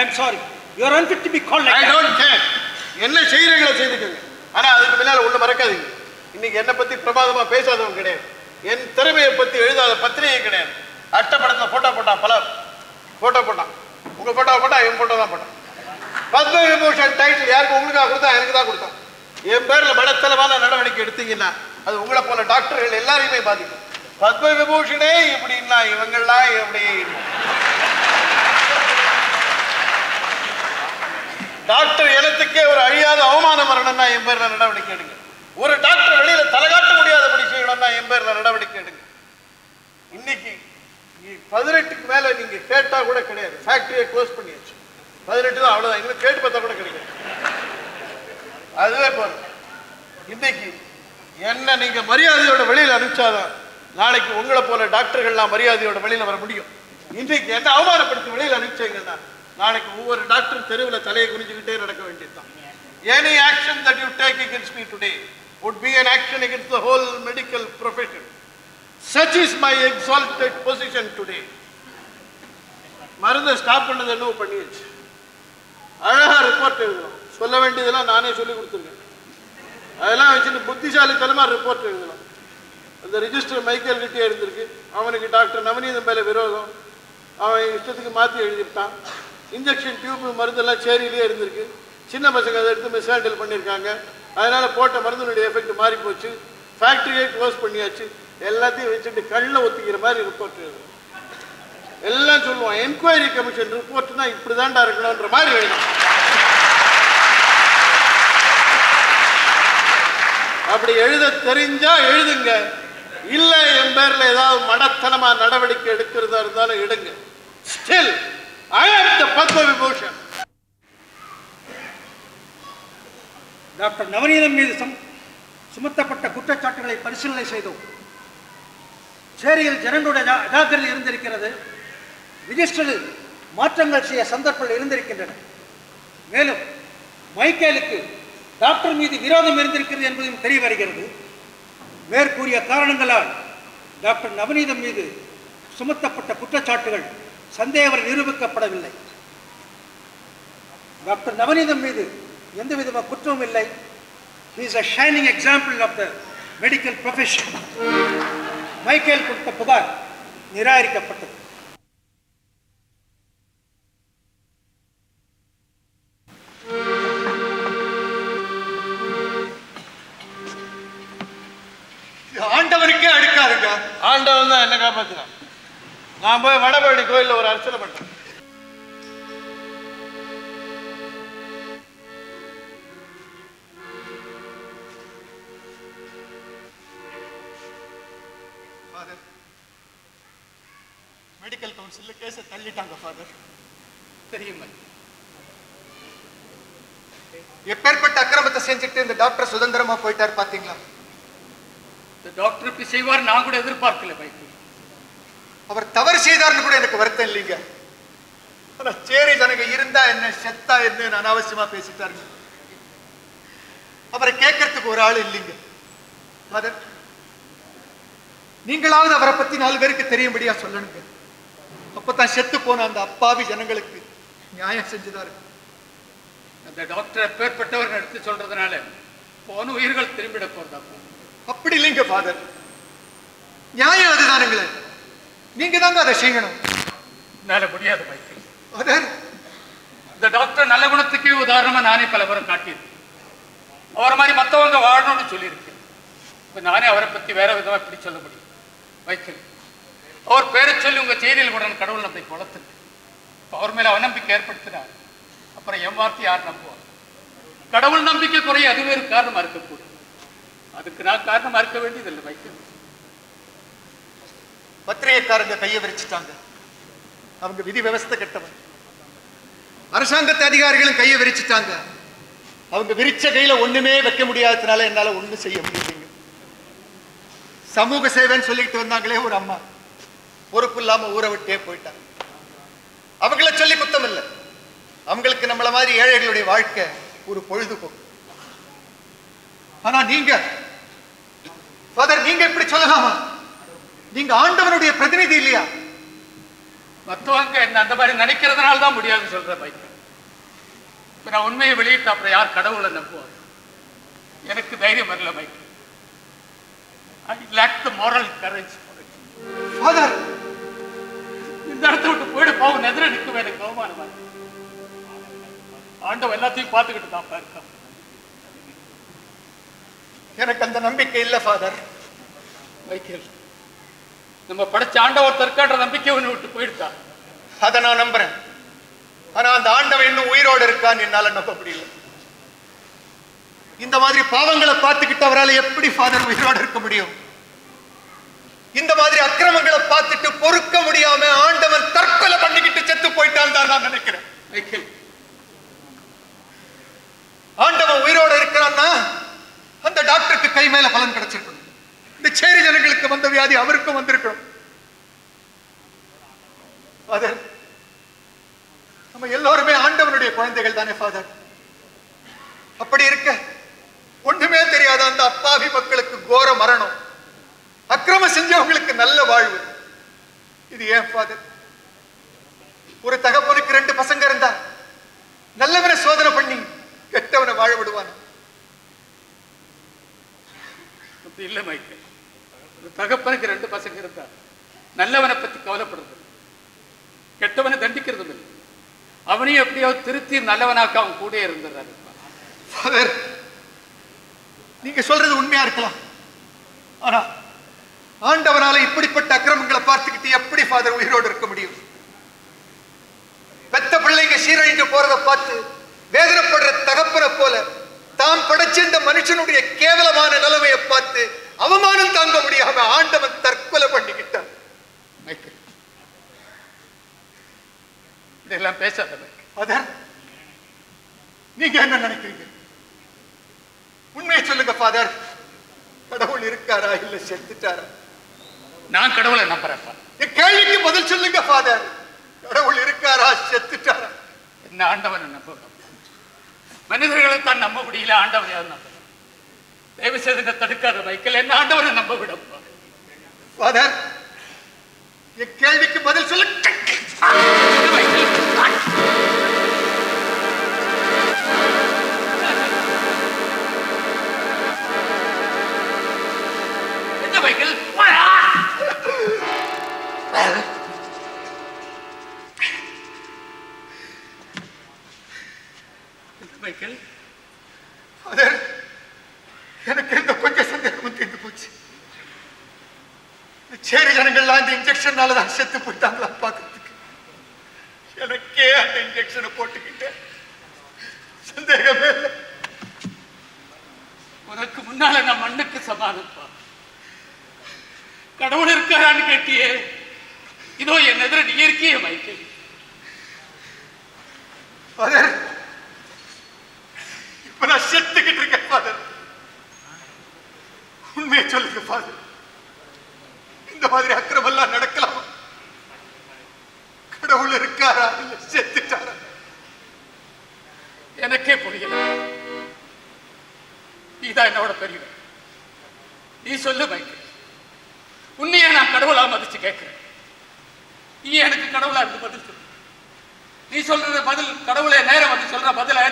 am sorry. You are unfit to be called like that. I don't care. என்ன செய்யறீங்களோ செய்துக்கங்க. ஆனா அதுக்கு பின்னால ஒண்ணு மறக்காதீங்க. இன்னைக்கு என்ன பத்தி பிரபாதமா பேசாதவங்க கிடையாது. என் திறமையை பத்தி எழுதாத பத்திரிகை கிடையாது. அட்டப்படத்துல போட்டோ போட்டான், பல போட்டோ போட்டான். உங்க போட்டோ போட்டா என் போட்டோ தான் போட்டான். பத்ம விபூஷன் டைட்டில் யாருக்கு உங்களுக்காக கொடுத்தா? எனக்கு தான் கொடுத்தான். என் பேர்ல படத்தலமான நடவடிக்கை எடுத்தீங்கன்னா அது உங்களை போல டாக்டர்கள் எல்லாரையுமே பாதிக்கும். பத்ம விபூஷனே இப்படின்னா இவங்கெல்லாம் எப்படி? டாக்டர் இனத்துக்கே ஒரு அழியாத அவமான மரணம்னா என் பேர்ல நடவடிக்கை எடுங்க. ஒரு டாக்டர் வெளியில தலைகாட்ட முடியாதபடி செய்யணும்னா என் பேர்ல நடவடிக்கை எடுங்க. இன்னைக்கு 18க்கு மேல நீங்க கேட்டா கூட கிடையாது. ஃபேக்டரியை க்ளோஸ் பண்ணியாச்சு. 18 தான், அவ்வளவுதான். இன்னும் கேட்டு பார்த்தா கூட கிடையாது. அதுவே போதும். இன்னைக்கு என்ன நீங்க மரியாதையோட வெளியில அனுப்பிச்சாதான் நாளைக்கு உங்களை போல டாக்டர்கள்லாம் மரியாதையோட வெளியில வர முடியும். இன்றைக்கு என்ன அவமானப்படுத்தி வெளியில அனுப்பிச்சீங்கன்னா நாளைக்கு ஒவ்வொரு டாக்டர் தெருவில் தலையை குனிஞ்சுக்கிட்டே நடக்க வேண்டியதுதான். Any action that you take against me today would be an action against the whole medical profession. Such is my exalted position today. மருந்தை ஸ்டாப் பண்ணது என்னவோ பண்ணிடுச்சு. அழகா ரிப்போர்ட் எழுதலாம். சொல்ல வேண்டியதெல்லாம் நானே சொல்லி கொடுத்துருக்கேன். அதெல்லாம் வச்சுட்டு புத்திசாலித்தனமா ரிப்போர்ட் எழுதலாம். அந்த ரிஜிஸ்டர் மைக்கேல் கிட்டே இருந்திருக்கு. அவனுக்கு டாக்டர் நவநீதம் மேல விரோதம். அவன் இஷ்டத்துக்கு மாற்றி எழுதிட்டான். இன்ஜெக்ஷன் டியூப் மருந்தெல்லாம் சேரியிலே இருந்திருக்கு. சின்ன பசங்க அதை எடுத்து மிஸ் ஹேண்டில் பண்ணியிருக்காங்க. அதனால போட்ட மருந்தினுடைய எஃபெக்ட் மாறி போச்சு. ஃபேக்டரியே க்ளோஸ் பண்ணியாச்சு. எல்லாத்தையும் வச்சுட்டு கண்ணில் ஒத்திக்கிற மாதிரி ரிப்போர்ட் எழுதும். எல்லாம் சொல்லுவான். என்கொயரி கமிஷன் ரிப்போர்ட்னா இப்படிதான்டா இருக்கணும்ன்ற மாதிரி எழுதும். அப்படி எழுத தெரிஞ்சா எழுதுங்க. இல்ல என் பேர்ல ஏதாவது மடத்தனமா நடவடிக்கை எடுக்கிறதா இருந்தாலும் எடுங்க. Still, I am the Padma Vibhushan. Doctor Navaneetham மீது சுமத்தப்பட்ட குற்றச்சாட்டுகளை பரிசீலனை செய்தோம். சேரியில் ஜனங்களுடைய அஜாக்கிரதை இருந்திருக்கிறது. ரிஜிஸ்டரில் மாற்றங்கள் செய்ய சந்தர்ப்பங்கள் இருந்திருக்கின்றன. மேலும் மைக்கேலுக்கு டாக்டர் மீது விரோதம் இருந்திருக்கிறது என்பதையும் தெரிய வருகிறது. மேற்கூறிய காரணங்களால் டாக்டர் நவநீதம் மீது சுமத்தப்பட்ட குற்றச்சாட்டுகள் சந்தேகம் நிரூபிக்கப்படவில்லை. டாக்டர் நவநீதம் மீது எந்த விதமான குற்றமும் இல்லை. He is a shining example of the medical profession. Michael கொடுத்த புகார் நிராகரிக்கப்பட்டது. ஆண்டவனுக்கே அடுக்காதுங்க. ஆண்டவன் தான் என்ன காப்பாத்தினான். நான் போய் வடபழனி கோயிலில் ஒரு அர்ச்சனை பண்றேன். மெடிக்கல் கவுன்சில் கேஸை தள்ளிட்டாங்க ஃபாதர். தெரியுமா எப்பேற்பட்ட அக்கிரமத்தை செஞ்சுட்டு இந்த டாக்டர் சுதந்திரமா போயிட்டார் பாத்தீங்களா? இந்த டாக்டர் இப்படி செய்வார் நான் கூட எதிர்பார்க்கல. பைக்கு அவர் தவறு செய்தார்னு கூட எனக்கு வருத்தம் இல்லைங்க. ஆனா சேரி ஜனங்க இருந்தா என்ன செத்தா என்ன அனாவசியமா பேசிட்டாருங்க. அவரை கேட்கறதுக்கு ஒரு ஆள் இல்லைங்க. ஃபாதர், நீங்களாவது அவரை பத்தி 4 பேருக்கு தெரியும்படியா சொல்லணுங்க. அப்பதான் செத்து போன அந்த அப்பாவி ஜனங்களுக்கு நியாயம் செஞ்சுதாரு. அந்த டாக்டர் எப்பேற்பட்டவர் எடுத்து சொல்றதுனால போன உயிர்கள் திரும்பிட போறதா? அப்படி இல்லைங்க ஃபாதர். நியாயம் அதுதானுங்களே. நீங்க தாங்க அதை செய்யணும். என்னால முடியாது மைக்கேல். ஃபாதர், இந்த டாக்டர் நல்ல குணத்துக்கே உதாரணமா நானே பல பேரும் காட்டியிருக்கேன். அவரை மாதிரி மற்றவங்க வாழணும்னு சொல்லியிருக்கேன். இப்போ நானே அவரை பத்தி வேற விதமா இப்படி சொல்ல முடியும் மைக்கேல்? அவர் பேரை சொல்லி உங்க செய்தியில் கூட கடவுள் நம்மை குளத்துக்கு அவர் மேல அவநம்பிக்கை ஏற்படுத்தினார். அப்புறம் என் வார்த்தை யார் நம்புவார்? கடவுள் நம்பிக்கை குறைய அது வேறு காரணமா இருக்கக்கூடும். அதுக்கு நான் காரணமா இருக்க வேண்டியதில்லை மைக்கேல். பத்திரிகைக்காரங்க கையை விரிச்சிட்டாங்க. அவங்க விதி விவஸ்தை கெட்டவன். அரசாங்கத்து அதிகாரிகளும் கையை விரிச்சிட்டாங்க. அவங்க விரிச்ச கையில ஒண்ணுமே வைக்க முடியாததுனால என்னால ஒண்ணும் செய்ய முடியலைங்க. சமூக சேவைன்னு சொல்லிட்டு வந்தாங்களே ஒரு அம்மா, பொறுப்பு இல்லாம ஊரை விட்டே போயிட்டாங்க. அவங்கள சொல்லி குத்தம் இல்லை. அவங்களுக்கு நம்மள மாதிரி ஏழைகளுடைய வாழ்க்கை ஒரு பொழுதுபோக்கு. ஆனா நீங்க ஃபாதர், நீங்க இப்படி சொல்லலாமா? நீங்க ஆண்டவனுடைய பிரதிநிதி இல்லையா? மற்றவங்க என்ன அந்த மாதிரி நினைக்கிறதுனால தான் முடியாதுன்னு சொல்ற பைக்கு. இப்ப நான் உண்மையை வெளியிட்ட அப்புறம் யார் கடவுளை நம்புவார்? எனக்கு தைரியம் வரல Michael. I lack the moral courage for it. Father, இந்த இடத்த விட்டு போயிட்டு போகும் எதிர நிற்கும் எனக்கு அவமானமா இருக்கு. ஆண்டவன் எல்லாத்தையும் பார்த்துக்கிட்டு தான் இருக்கான். எனக்கு அந்த நம்பிக்கை இல்ல ஃபாதர். மைக்கேல், நம்ம படைச்ச ஆண்டவர் தற்கான்ற நம்பிக்கை ஒன்று விட்டு போயிடுதான். அதை நான் நம்புறேன். ஆனா அந்த ஆண்டவன் இன்னும் உயிரோடு இருக்கான்னு என்னால நம்ப முடியல. இந்த மாதிரி பாவங்களை பார்த்துக்கிட்டு அவரால் எப்படி ஃபாதர் உயிரோடு இருக்க முடியும்? இந்த மாதிரி அக்கிரமங்களை பார்த்துட்டு பொறுக்க முடியாம ஆண்டவன் தற்கொலை பண்ணிக்கிட்டு செத்து போயிட்டான் தான் நான் நினைக்கிறேன். மைக்கேல், ஆண்டவன் உயிரோடு இருக்கிறான்னா அந்த டாக்டருக்கு கை மேல பலன் கிடைச்சிருக்கணும். இந்த சேரி ஜனங்களுக்கு வந்த வியாதி அவருக்கும் வந்திருக்கணும். ஃபாதர், நம்ம எல்லோருமே ஆண்டவனுடைய குழந்தைகள் தானே ஃபாதர். அப்படி இருக்க ஒண்ணுமே தெரியாத அந்த அப்பாவி மக்களுக்கு கோர மரணம், அக்கிரம செஞ்சவங்களுக்கு நல்ல வாழ்வு. இது ஏன் ஃபாதர்? ஒரு தகப்பனுக்கு 2 பசங்க இருந்தா நல்லவனை சோதனை பண்ணி கெட்டவனை வாழ விடுவான். அப்படி இல்லை மைக்கேல். ஒரு தகப்பனுக்கு 2 பசங்க இருந்தா நல்லவனை பத்தி கவலைப்படுறது, கெட்டவனை தண்டிக்கிறதும் இல்லை. அவனையும் எப்படியாவது திருத்தி நல்லவனாக்க அவன் கூட இருந்துடுறாரு. ஃபாதர், நீங்க சொல்றது உண்மையா இருக்கலாம். ஆனா ஆண்டவனால இப்படிப்பட்ட அக்கிரமங்களை பார்த்துக்கிட்டு எப்படி ஃபாதர் உயிரோடு இருக்க முடியும்? பெத்த பிள்ளைங்க சீரழிந்து போறதை பார்த்து வேதனைப்படுற தகப்பனை போல தாம் படைச்ச இந்த மனுஷனுடைய கேவலமான நிலைமையை பார்த்து அவமானம் தாங்க முடியாம ஆண்டவன் தற்கொலை பண்ணிக்கிட்டான். மைக்கேல், இதெல்லாம் பேசாத ஃபாதர். நீங்க என்ன நினைக்கிறீங்க? உண்மையை சொல்லுங்க ஃபாதர். கடவுள் இருக்காரா இல்ல செத்துட்டாரா? நான் கடவுளை நம்புறேன். என் கேள்விக்கு பதில் சொல்லுங்க ஃபாதர். கடவுள் இருக்காரா செத்துட்டாரா? என்ன ஆண்டவனை நம்புகிறோம். மனிதர்களை தான் நம்ப முடியல, ஆண்டவனை நம்ப. தயவு செய்து தடுக்காத மைக்கேல், என்ன ஆண்டவனை நம்ப விடும். ஃபாதர், என் கேள்விக்கு பதில் சொல்லுங்க. என்ன மைக்கேல்? மைக்கேல், ஃபாதர், எனக்கு இந்த கொஞ்சம் சந்தேகமும் தீர்ந்து போச்சு. சேரி ஜனங்கள்லாம் இந்த இன்ஜெக்ஷனால தான் செத்து போயிட்டாங்களா பார்க்கறதுக்கு. எனக்கே அந்த இன்ஜெக்ஷனை போட்டுக்கிட்டு சந்தேகமே இல்லை. உனக்கு முன்னால நான் மண்ணுக்கு சமானப்பா. கடவுள் இருக்காரான்னு கேட்டியே, இதோ என் எதிர நீ இருக்கியே மைக்கேல். ஃபாதர், இப்ப நான் செத்துக்கிட்டு இருக்கேன் ஃபாதர். உண்மையை சொல்லுங்க ஃபாதர். இந்த மாதிரி அக்கிரமெல்லாம் நடக்கலாமா? கடவுள் இருக்காரா இல்ல செத்துட்டாரா? எனக்கே புரியல. நீதான் என்னோட பெரியவன். நீ சொல்லு மைக்கேல், உன்னையே நான் கடவுளா மதிச்சு கேட்கிறேன். நீ எனக்கு கடவுளா இருந்து பதில் சொல்லு. நீ சொல்ற பதில் கடவுளே நேரம் வந்து சொல்ற பதில